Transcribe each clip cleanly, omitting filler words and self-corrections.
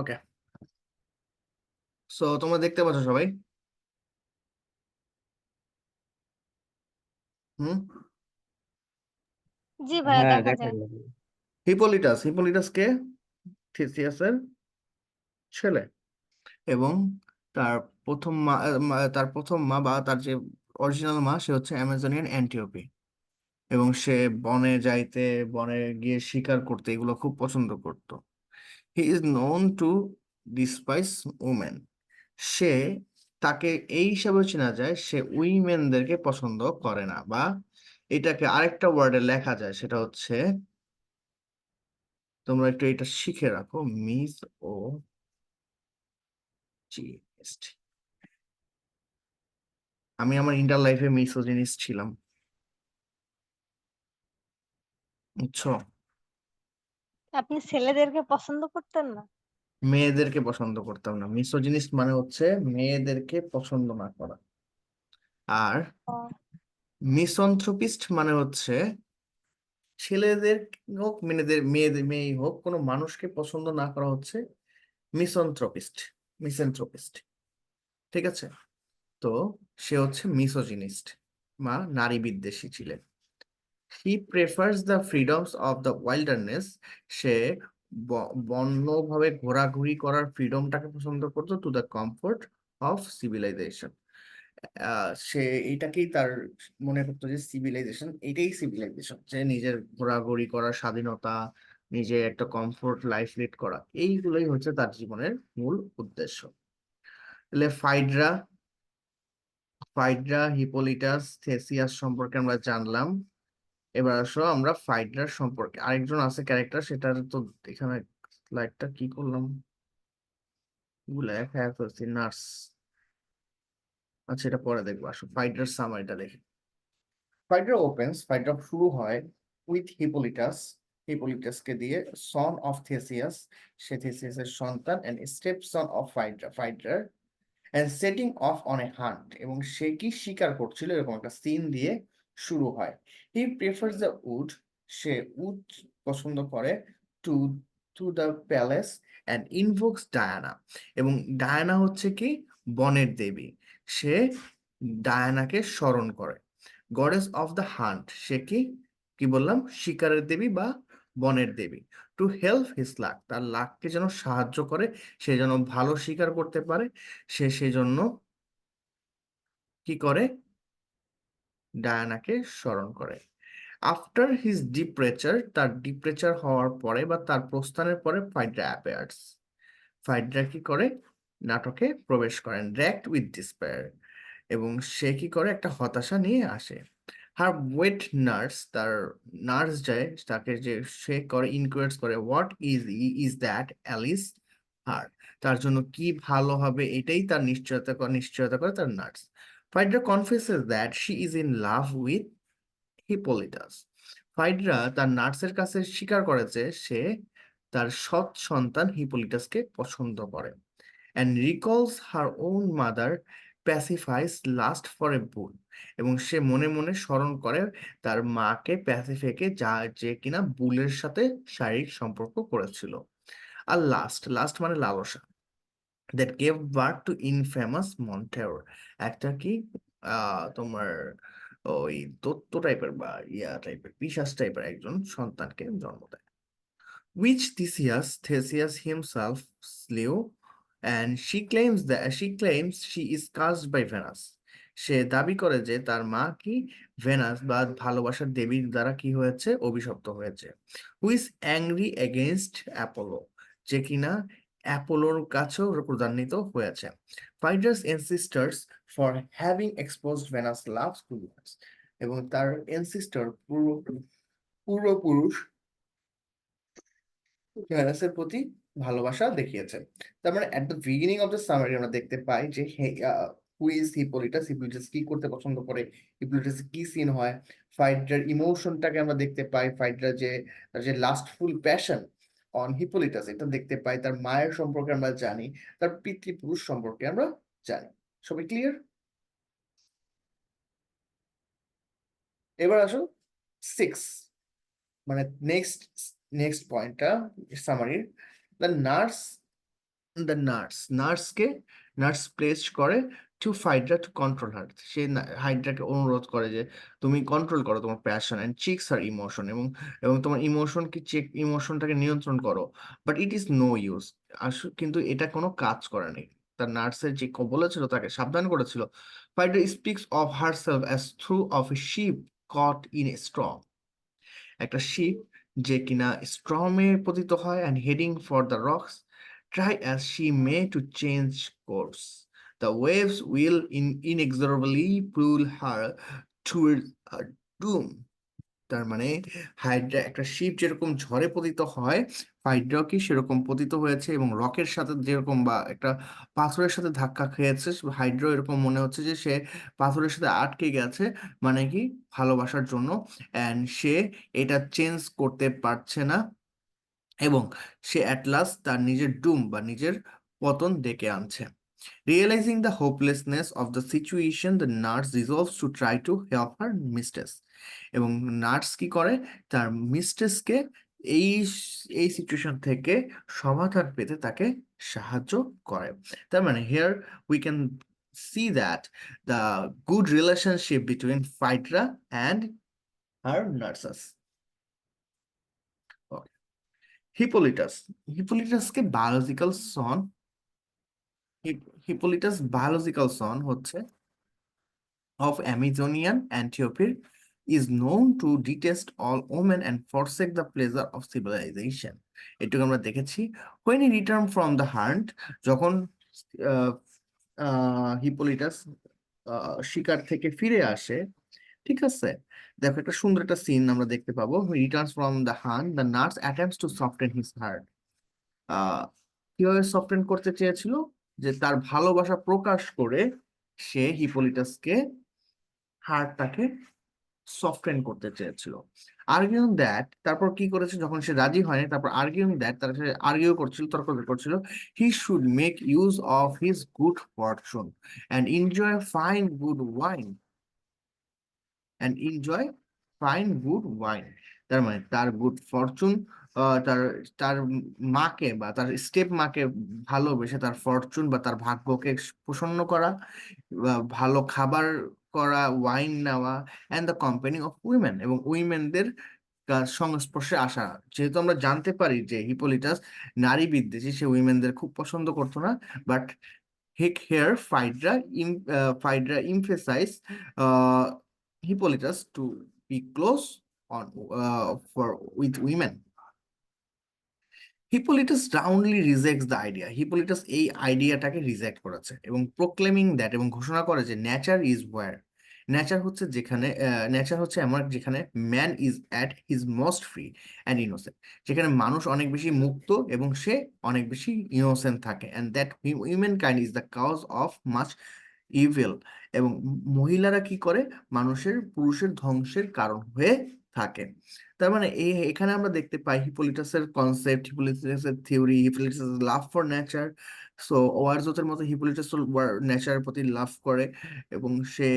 ওকে, so তোমরা দেখতে পাচ্ছ সবাই? হুম। জি ভাইয়া, হ্যাঁ, দেখা দেখা যায়। যাবে। হিপোলিটাস কে? থিসিয়াসের ছেলে। এবং তার তার প্রথম মা বা তার যে অরিজিনাল মা সে হচ্ছে অ্যামাজনিয়ান অ্যান্টিওপি। এবং সে বনে যাইতে, বনে গিয়ে শিকার করতে এগুলো খুব পছন্দ করত। He is known to despise women. সে, তাকে এই হিসাবে চেনা যায় সে উইমেনদেরকে পছন্দ করে না, বা এটাকে আরেকটা ওয়ার্ডে লেখা যায়, সেটা হচ্ছে, তোমরা একটু এটা শিখে রাখো, মিস ও জিনিস্ট। আমি আমার ইন্টার লাইফে মিসোজিনিস্ট ছিলাম, বুঝছো? আপনি ছেলেদেরকে পছন্দ করতেন না? মেয়েদেরকে পছন্দ করতাম না। মিসোজিনিস্ট মানে হচ্ছে মেয়েদেরকে পছন্দ না করা। আর ও, মিসঅ্যানথ্রোপিস্ট মানে হচ্ছে ছেলেদের হোক, মেয়েদের মেয়েই হোক, কোনো মানুষকে পছন্দ না করা হচ্ছে মিসঅ্যানথ্রোপিস্ট। মিসঅ্যানথ্রোপিস্ট, ঠিক আছে? তো সে হচ্ছে মিসোজিনিস্ট বা নারী বিদ্বেষী ছিলেন। He prefers the freedoms of the wilderness. সে বন্যভাবে ঘোরাঘুরি করার ফ্রিডমটাকে পছন্দ করতো, to the comfort of civilization. সে এইটাকেই তার মনে করতো যে সিভিলাইজেশন, এটাই সিভিলাইজেশন, যে নিজের ঘোরাঘুরি করার স্বাধীনতা, নিজে একটা কমফোর্ট লাইফ লিড করা, এইগুলোই হচ্ছে তার জীবনের মূল উদ্দেশ্য। তাহলে ফাইড্রা, হিপোলিটাস, থেসিয়াস সম্পর্কে আমরা জানলাম। এবার আসো আমরা ফাইড্রার সম্পর্কে, আরেকজন আছে ক্যারেক্টার, সেটার তো এখানে স্লাইডটা কি করলাম, লেখা ফেলছি, নার্স। আচ্ছা, এটা পরে দেখবো, আসো ফাইড্রার সামারিটা দেখি। ফাইড্রা শুরু হয় উইথ হিপোলিটাস, হিপোলিটাসকে দিয়ে, সন অফ থেসিয়াস, সে থেসিয়াসের সন্তান, এন্ড স্টেপ সন অফ ফাইড্রার, and setting off on a hunt, এবং সে কি শিকার করছিল এরকম একটা সিন দিয়ে শুরু হয়। হি প্রেফার্স দ্য উড, সে উড পছন্দ করে, to to the palace, and invokes Diana. এবং ডায়ানা হচ্ছে কি, বনের দেবী। সে ডায়ানাকে স্মরণ করে। গডেস অফ দ্য হান্ট, সে কি, কি বললাম, শিকারের দেবী বা বনের দেবী। টু হেল্প হিজ লাক, তার লাককে যেন সাহায্য করে, সে যেন ভালো শিকার করতে পারে, সে সেজন্য কি করে, ডায়ানাকে স্মরণ করে। আফটার হিজ ডিপ্রেচার, তার ডিপ্রেচার হওয়ার পরে বা তার প্রস্থানের পরে, ফাইড্রা অ্যাপিয়ার্স। ফাইড্রা কি করে, নাটকে প্রবেশ করেন, র্যাকড উইথ ডিসপেয়ার। এবং সে কি করে, একটা হতাশা নিয়ে আসে। হার ওয়েট নার্স, তার নার্স যায় তাকে, যে সে করে ইনকোয়ার্স করে, হোয়াট ইজ দ্যাট অ্যালিস হার, তার জন্য কি ভালো হবে এটাই তার নিশ্চয়তা করে তার nurse. Phaedra confesses that she is in love with Hippolytus. Phaedra তার নার্সের কাছে স্বীকার করে যে সে তার সৎ সন্তান হিপোলিটাসকে পছন্দ করে। And recalls her own mother, Pasiphae's lust for a bull. এবং সে মনে মনে স্মরণ করে তার মাকে, প্যাসিফিকে, যে কিনা বুলের সাথে শারীরিক সম্পর্ক করেছিল। আর লাস্ট, লাস্ট মানে লালসা, that gave birth to infamous Minotaur, একটা কি, তোমার ওই দত্ত টাইপের বা ইয়া টাইপের, পিশাচ টাইপের একজন সন্তানকে জন্ম দেয়। Which Theseus himself slew, and she claims she is cursed by Venus. সে দাবি করে যে তার মা কি, ভেনাস বা ভালোবাসার দেবীর দ্বারা কি হয়েছে, অভিশপ্ত হয়েছে। Who is angry against Apollo, যে কিনা অ্যাপোলোর কাছেও ক্রোধান্বিত হয়েছে। Phaedra's ancestors for having exposed Venus loves to Venus. এবং তার এনসিস্টার, পূর্বপুরুষ ভেনাসের প্রতি ভালোবাসা দেখিয়েছে। তার মানে at the beginning of the summary আমরা দেখতে পাই যে হু ইজ হিপোলিটাস, হিপোলিটাস কি করতে পছন্দ করে, হিপোলিটাস কি সিন হয়, ফাইড্রার ইমোশনটাকে আমরা দেখতে পাই, ফাইড্রার যে তার যে লাস্টফুল প্যাশন অন হিপোলিটাস, এটা দেখতে পাই। তার মায়ের সম্পর্কে আমরা জানি, তার পিতৃপুরুষ সম্পর্কে আমরা জানি। সবাই ক্লিয়ার? এবার আসো সিক্স, মানে নেক্সট নেক্সট পয়েন্টটা সামারির। The nurse the nurse pleads করে to Phaedra to control her, সে হাইড্রাকে অনুরোধ করে যে তুমি কন্ট্রোল করো তোমার প্যাশন অ্যান্ড চিক্স আর ইমোশন, এবং তোমার ইমোশনটাকে নিয়ন্ত্রণ করো। But it is no use, কিন্তু এটা কোনো কাজ করে নাই। তার নার্সের যে বলেছিল, তাকে সাবধান করেছিল, Phaedra speaks of herself as through of a ship caught in a storm, একটা শিপ যে কিনা স্টর্মে পতিত হয় and heading for the rocks, try as she may to change course, the waves will inexorably pull her toward her doom। তার মানে Hydra, একটা sheep যেরকম ঝড়ে পতিত হয়, হাইড্রাও কি সেরকম পতিত হয়েছে, এবং রকের সাথে যেরকম বা একটা পাথরের সাথে ধাক্কা খেয়েছে, হাইড্রা এরকম মনে হচ্ছে যে সে পাথরের সাথে আটকে গেছে, মানে কি ভালোবাসার জন্য, অ্যান্ড সে এটা চেঞ্জ করতে পারছে না, এবং সে অ্যাট লাস্ট তার নিজের ডুম বা নিজের পতন ডেকে আনছে। Realizing the hopelessness of the situation, the nurse resolves to try to help her mistress। এবং নার্স কি করে, তার মিস্ট্রেসকে এই এই সিচুয়েশন থেকে সমাধান পেতে তাকে সাহায্য করে। তার মানে here we can see that the good relationship between Phaedra and her nurses. Hippolytus, হিপোলিটাসকে biological son, Hippolytus biological son হচ্ছে of Amazonian Antiope is known to detest all women and forsake the pleasure of civilization। এটুকু আমরা দেখেছি। when he returned from the hunt, যখন হিপোলিটাস শিকার থেকে ফিরে আসে, ঠিক আছে, দেখো একটা সুন্দর একটা সিন আমরা দেখতে পাবো। Returns from the hunt, the nurse attempts to soften his heart. কিভাবে সফটেন করতে চেয়েছিল, যে তার ভালোবাসা প্রকাশ করে সে হিপোলিটাসকে হার্টটাকে সফটেন করতে চেয়েছিল। আর্গুইং দ্যাট, তারপর কি করেছে, যখন সে রাজি হয়নি, তারপর আর্গুইং দ্যাট, তার সাথে আর্গিউ করছিল, তর্ক করছিল, he should make use of his good Fortune and enjoy fine good wine, তার মানে তার গুড ফরচুন, তার তার মাকে বা তার স্টেপ মাকে ভালোবেসে তার ফরচুন বা তার ভাগ্যকে প্রসন্ন করা, বা ভালো খাবার করা, ওয়াইন নেওয়া, and the company of women, এবং উইমেনদের সংস্পর্শে আসা। যেহেতু আমরা জানতে পারি যে হিপোলিটাস নারী বিদ্বেষী, সে উইমেনদের খুব পছন্দ করতো না, but here Phaedra emphasized Hippolytus to be close on for with women। Hippolytus roundly rejects the idea, Hippolytus এই আইডিয়াটাকে রিজেক্ট করেছে, এবং প্রোক্লেমিং দ্যাট, এবং ঘোষণা করে যে নেচার ইজ ওয়্যার, নেচার হচ্ছে এমন যেখানে man is at his most free and innocent, যেখানে মানুষ অনেক বেশি মুক্ত এবং সে অনেক বেশি ইনোসেন্ট থাকে, and that womankind is the cause of much evil, এবং মহিলারা কি করে, পুরুষের ধ্বংসের কারণ হয়ে থাকে। তার মানে এখানে আমরা দেখতে পাই হিপোলিটাসের কনসেপ্ট, হিপোলিটাসের থিওরি, হিপোলিটাসের লাভ ফর নেচার। সো ওয়ারজোথের মতো হিপোলিটাস নেচারের প্রতি লাভ করে, এবং সে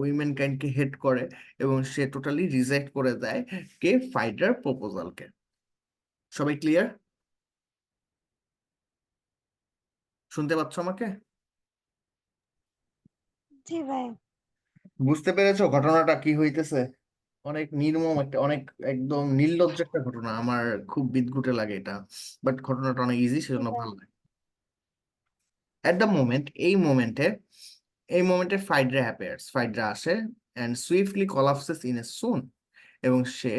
উইমেন কাইন্ডকে হেট করে, এবং সে টোটালি রিজেক্ট করে দেয় কে ফাইডার প্রপোজালকে। সবাই ক্লিয়ার? শুনতে পাচ্ছ আমাকে? জি ভাই। বুঝতে পেরেছো ঘটনাটা কি হইতেছে? অনেক নির্মম একটা, অনেক একদম নির্লজ্জ একটা ঘটনা, আমার খুব বিদঘুটে লাগে এটা, বাট ঘটনাটা অনেক ইজি, জি সেজন্য ভাই। ভালো লাগে। এট দ্য মোমেন্ট, এই মোমেন্টে ফাইড্রা আসে and swiftly collapses in a swoon, এবং সে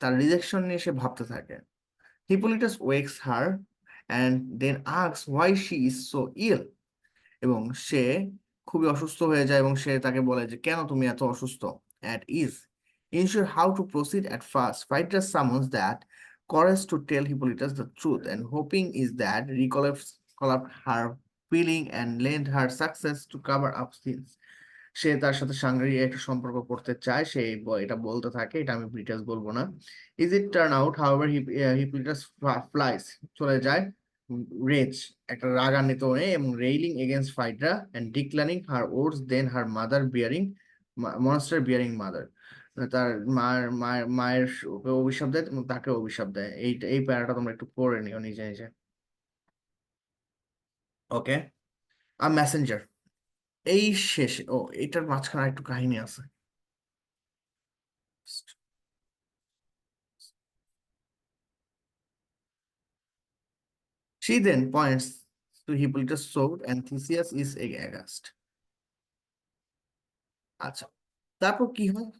তার রিজেকশন নিয়ে সে ভাবতে থাকে। Hippolytus wakes her and then asks why she is so ill, এবং সে খুবই অসুস্থ হয়ে যায়, এবং সে তাকে বলে যে কেন তুমি এত অসুস্থ। At is unsure how to proceed at first, Phaedrus summons that courage to tell Hippolytus the truth, and hoping is that recollect her feeling and lend her success to cover up sins। সে তার সাথে সাংঘাতিক একটা সম্পর্ক করতে চায়, সে এটা বলতে থাকে, এটা আমি ডিটেলস বলবো না। Is it turn out however Hippolytus flies, চলে যায় রেজ, একটা রাগান্বিত হয়ে, এবং railing against Phaedra and declaring her worse, than her mother bearing monster bearing mother, তার মায়ের ওকে অভিশাপ দেয় এবং তাকে অভিশাপ দেয়। এই প্যারাটা তোমরা একটু পড়ে নিও নিজে নিজে। ওকে, আ মেসেঞ্জার এই শেষে, ও এটার মাঝখানে একটু কাহিনী আছে। She then points to Hippolytus' sword and Theseus is aghast. আচ্ছা, তারপর কি হয়?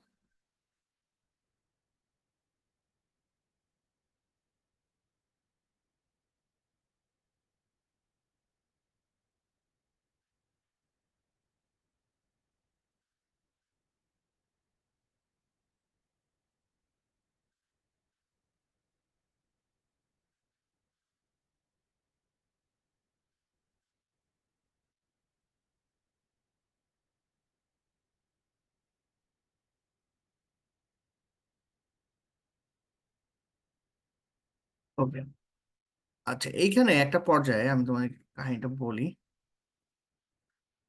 ওকে, আচ্ছা, এইখানে একটা পর্যায়ে আমি তোমার কাহিনীটা বলি।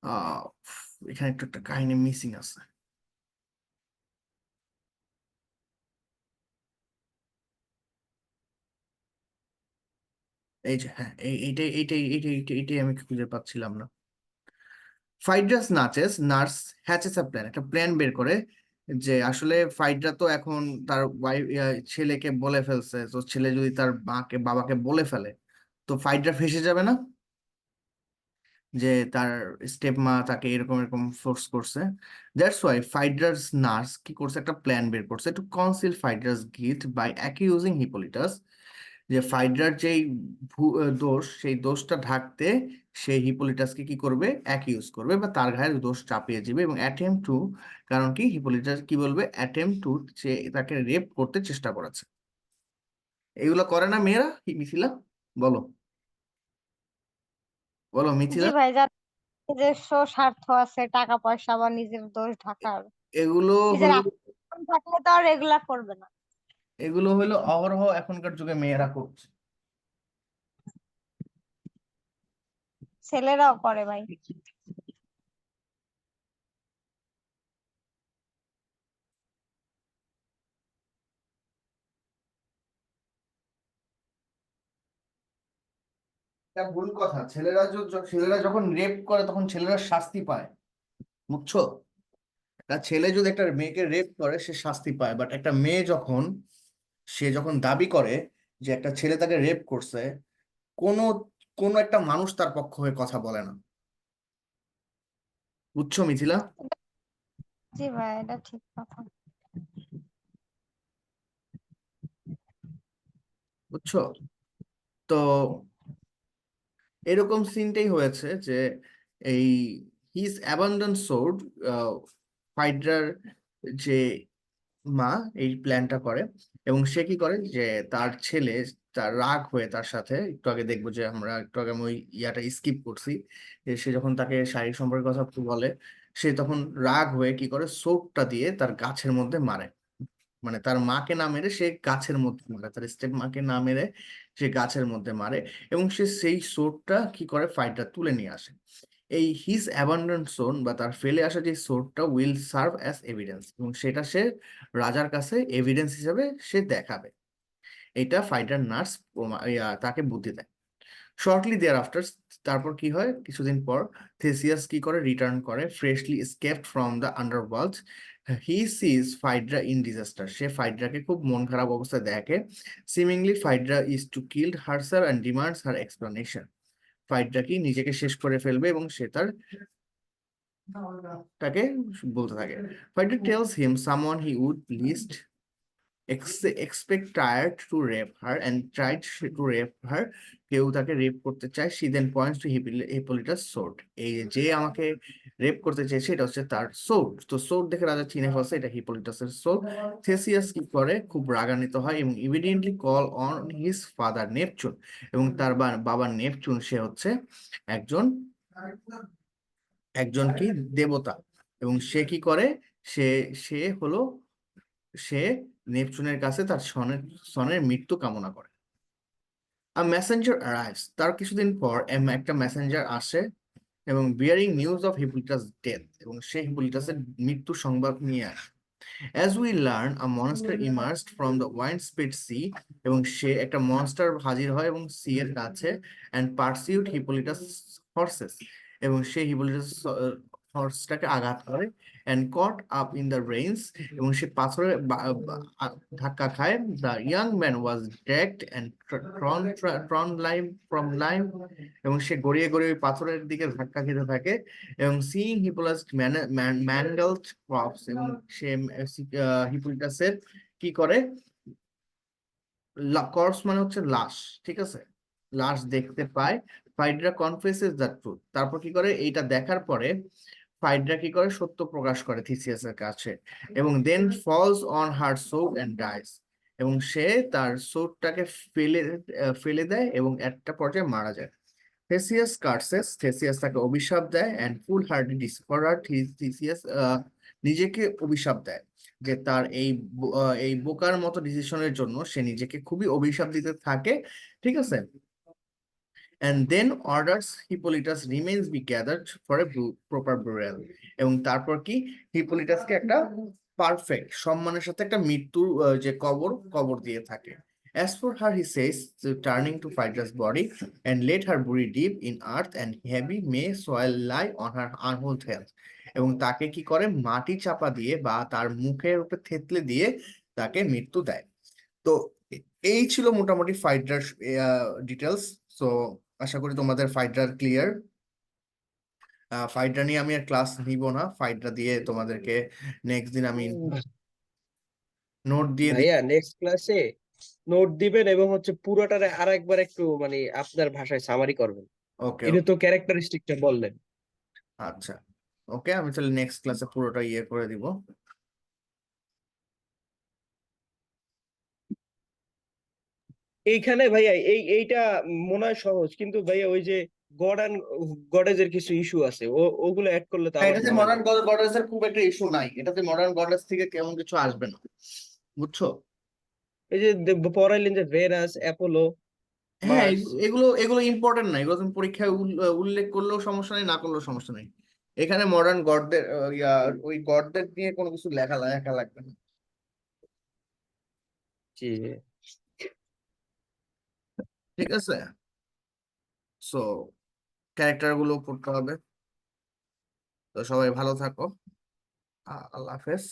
আহ এখানে একটু একটা কাহিনী মিসিং আছে। এই যে, হ্যাঁ, এইটাই আমি খুঁজে পাচ্ছিলাম না। ফাইড্রাস নার্স হ্যাচেস আ প্ল্যান, একটা প্ল্যান বের করে যে আসলে ফাইড্রা তো এখন তার ওয়াইফ ছেলেকে বলে ফেলছে, তো ছেলে যদি তার বাবাকে বলে ফেলে তো ফাইড্রা ফেঁসে যাবে না, যে তার স্টেপ মা তাকে এরকম এরকম ফোর্স করছে। দ্যাটস ওয়াই ফাইড্রাস নার্স কি করছে, একটা প্ল্যান বের করছে to conceal Phaedra's guilt by accusing Hippolytus, যে ফাইড্রার যেই দোষ, সেই দোষটা ঢাকতে সে হিপোলিটাসকে কি করবে, অ্যাকিউজ করবে বা তার ঘাড়ে দোষ চাপিয়ে দিবে, এবং অ্যাটেম্প টু, কারণ কি হিপোলিটাস কি বলবে, অ্যাটেম্প টু, সে তাকে রেপ করতে চেষ্টা করেছে। এগুলো করে না মেয়েরা, মিথিলা? বলো, বলো জি মিথিলা। ভাই, যার নিজস্ব স্বার্থ আছে, টাকা পয়সা বা নিজের দোষ ঢাকার, এগুলো নিজের হলো আত্মসম্মান থাকলে তো আর এগুলা করবে না। এগুলো হলো অহরহ এখনকার যুগে মেয়েরা করছে। ছেলেরাও করে ভাই। এটা ভুল কথা। ছেলেরা যখন রেপ করে তখন ছেলেরা শাস্তি পায়, বুঝছো? একটা ছেলে যদি একটা মেয়েকে রেপ করে সে শাস্তি পায়, বাট একটা মেয়ে যখন, সে যখন দাবি করে যে একটা ছেলে তাকে রেপ করছে, কোনো কোনো একটা মানুষ তার পক্ষ হয়ে কথা বলে না, বুঝছো মিথিলা? জি ভাই, এটা ঠিক কথা। বুঝছো? তো এরকম সিনটাই হয়েছে যে এই হিজ অ্যাবান্ডন সোর্ড, ফাইড্রার যে মা এই প্ল্যানটা করে, এবং সে কি করে যে তার ছেলে, তার রাগ হয়ে তার সাথে, একটু আগে দেখবো যে আমরা একটু আগে আমি ওই ইয়াটা স্কিপ করছি, যে সে যখন তাকে শারীরিক সম্পর্কের কথা বলে, সে তখন রাগ হয়ে কি করে, সোটটা দিয়ে তার গাছের মধ্যে মারে। মানে তার মাকে না মেরে সে গাছের মধ্যে মারে, তার স্টেপ মাকে না মেরে সে গাছের মধ্যে মারে, এবং সে সেই সোটটা কি করে, ফাইটটা তুলে নিয়ে আসে। এই হিজ অ্যাবান্ডন্ড সোন বা তার ফেলে আসা যে সোর্সটা উইল সার্ভ অ্যাজ এভিডেন্স, এবং সেটা সে রাজার কাছে এভিডেন্স হিসেবে সে দেখাবে। এটা ফাইটার নার্স তাকে বুদ্ধি দেয়। শর্টলি দেয়ার আফটার, তারপর কি হয়, কিছুদিন পর থেসিয়াস কি করে, রিটার্ন করে, freshly escaped from the underworld. He sees Phaedra in disaster, সে ফাইড্রাকে খুব মন খারাপ অবস্থায় দেখে। Seemingly Phaedra is to killed herself and demands her explanation, Phaedra কি নিজেকে শেষ করে ফেলবে এবং সে তাকে বলতে থাকে। Phaedra tells him someone he would least expect tired to rape her and tried to rape her, কেউ তাকে রেপ করতে চায়। she then points to Hippolytus sword, এই যে আমাকে রেপ করতে চেয়েছে এটা হচ্ছে তার সোর্ড। তো সোর্ড দেখে রাজা চিনে ফেলছে এটা হিপোলিটাসের সোর্ড। থেসিয়াস কি করে, খুব রাগান্বিত হয় এবং immediately call on his father Neptune, এবং তার বাবা নেপচুন, সে হচ্ছে একজন একজন কি দেবতা, এবং সে কি করে, সে সে হলো সে নেপচুনের কাছে তার সনের মৃত্যু কামনা করে। আ মেসেঞ্জার অ্যারাইভস, তার কিছুদিন পর একটা মেসেঞ্জার আসে এবং bearing news of Hippolytus death, এবং সে হিপোলিটাসের মৃত্যু সংবাদ নিয়ে আসে। As we learn, a monster emerged from the wind speed sea, এবং সে একটা মনস্টার হাজির হয় এবং সি এর কাছে, অ্যান্ড পারসিউড হিপোলিটাস হর্সেস, এবং সে হিপোলিটাস হর্সটাকে আঘাত করে and caught up in the reins, এবং সে পাথরে ধাক্কা খায়। The young man was dragged and thrown from line, এবং সে গড়িয়ে গড়িয়ে ওই পাথরের দিকে ধাক্কা খেতে থাকে। এবং seeing হিপোলাস mangled corpse, এবং সে হিপোলিটাসের কি করে, কর্পস মানে হচ্ছে লাশ, ঠিক আছে, লাশ দেখতে পায়। ফাইড্রা কনফেসেস দ্য ট্রুথ, তারপর কি করে, এইটা দেখার পরে ফাইড্রা কি করে, সত্য প্রকাশ করে থিসিয়াসের কাছে। এবং then falls on her sword and dies, এবং সে তার সোডটাকে ফেলে ফেলে দেয় এবং একটা পর্যায়ে মারা যায়। থেসিয়াস কার্সেস, থেসিয়াস তাকে অভিশাপ দেয় এন্ড ফুল হার্টেড ডিসপারার থিসিয়াস নিজেকে অভিশাপ দেয়, যে তার এই বোকার মতো ডিসিশনের জন্য সে নিজেকে খুবই অভিশাপ দিতে থাকে, ঠিক আছে। and then orders Hippolytus remains be gathered for a proper burial, এবং তারপর কি, হিপোলিটাসকে একটা পারফেক্ট সম্মানের সাথে একটা মৃত্যুর যে কবর দিয়ে থাকে। As for her, he says, turning to Phaedra's body, and let her bury deep in earth, and heavy may soil lie on her unwhole health, এবং তাকে কি করে, মাটি চাপা দিয়ে বা তার মুখের উপরে থেতলে দিয়ে তাকে মৃত্যু দেয়। তো এই ছিল মোটামুটি ফাইড্রার ডিটেলস। সো আশা করি তোমাদের ফাইড্রার ক্লিয়ার। ফাইড্রা নিয়ে আমি আর ক্লাস নিব না, ফাইড্রা দিয়ে তোমাদেরকে নেক্সট দিন আমি নোট দিয়ে দিই। ভাইয়া নেক্সট ক্লাসে নোট দিবেন এবং হচ্ছে পুরোটারে আরেকবার একটু মানে আপনার ভাষায় সামারি করবেন। ওকে, এটা তো ক্যারেক্টারিস্টিকটা বললেন। আচ্ছা, ওকে, আমি তাহলে নেক্সট ক্লাসে পুরোটা ইয়ে করে দিব। এইখানে ভাইয়া এইটা মনে হয় সহজ, কিন্তু ভাইয়া ওই যে গড অ্যান্ড গডেজের কিছু ইস্যু আছে, ওগুলো অ্যাড করলে তো আবার এটাতে ঝামেলা। মডার্ন গডেসের খুব একটা ইস্যু নাই, এটাতে মডার্ন গডেস থেকে কেমন কিছু আসবে না, বুঝছো। এই যে পড়াইলেন যে ভেনাস, অ্যাপোলো, হ্যাঁ, মার্স। এগুলো এগুলো ইম্পর্টেন্ট না, এগুলো তুমি পরীক্ষায় উল্লেখ করলেও সমস্যা নেই, না করলেও সমস্যা নেই। এখানে মডার্ন গডদের ওই গডদের নিয়ে কোনো কিছু লেখা লাগবে না। জি। ঠিক আছে, সো ক্যারেক্টার গুলো পড়তে হবে। তো সবাই ভালো থাকো, আল্লাহ হাফেজ।